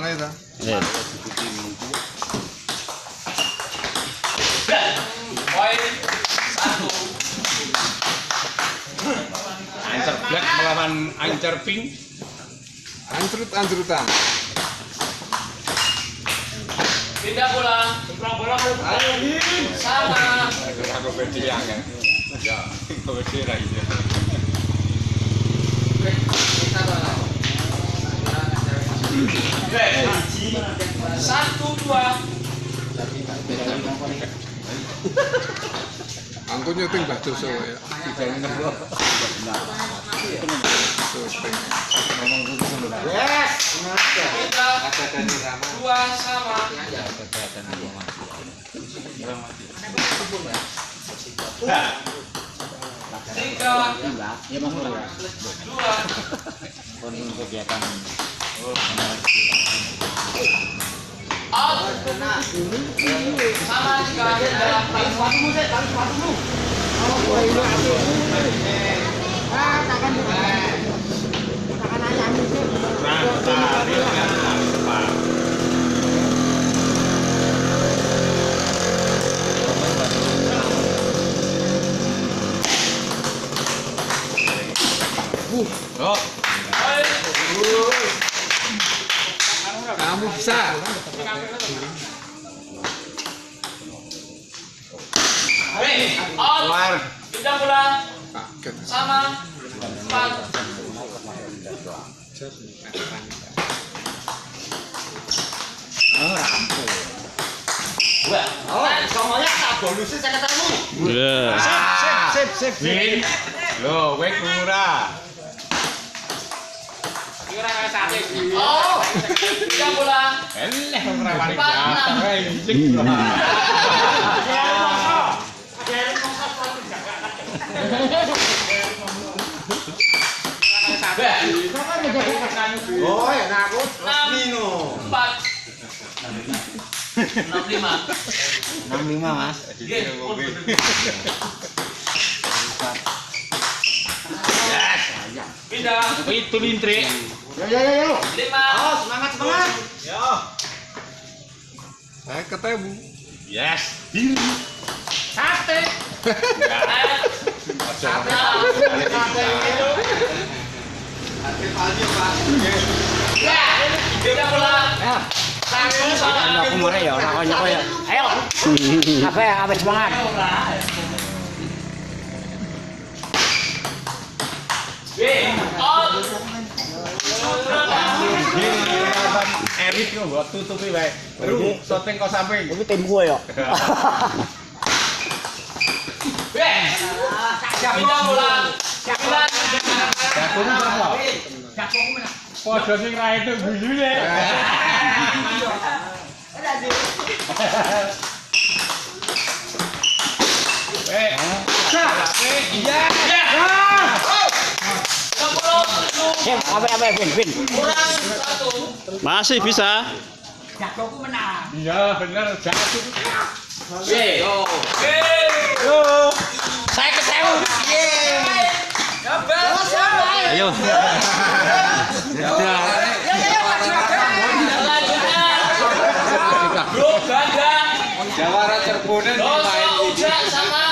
mulai ta. Iya. Poin 1. Ancer Black melawan Ancer Pink. Anjrut-anjrutan. Pindah bola. Sama. Aku beti ya kan. Ya, aku beti ra iki. Satu, dua. Aku nyuting Mbah Doso ya. Syuting. Kita dua sama. Tiga, dua. Out. Sama juga dalam Oh, Kamu bisa. out. keluar. Pindah bola. Kaget. Sama. 4. Iya. Sip. Loh, kowe kurang. Oh. Pindah bola. Eleh ora wani. Oh, ya nah aku 4. 65. 65 Mas. Pindah. Itu lintrik. Yo. 5. Oh, semangat. Yo. Saya ketemu. Yes. Sate. Ya, pindah bola. Satu sama. Aku murah ya, nyoko ya. Ayo. Apa semangat. Out. Erit kok mbok tutupi wae. Ru, syuting kok samping. Ini tim gue ya. Pindah bola. 9. Jagung apa? Padha sing ra itu guyune. Iya. Sip, apa Vin. Kurang 1. Masih bisa. Iya, bener jatuh. Yo. Saya kecewa. Ayo. Selanjutnya. Bro Ganda. Jawara Cirebon main Doso Uja sama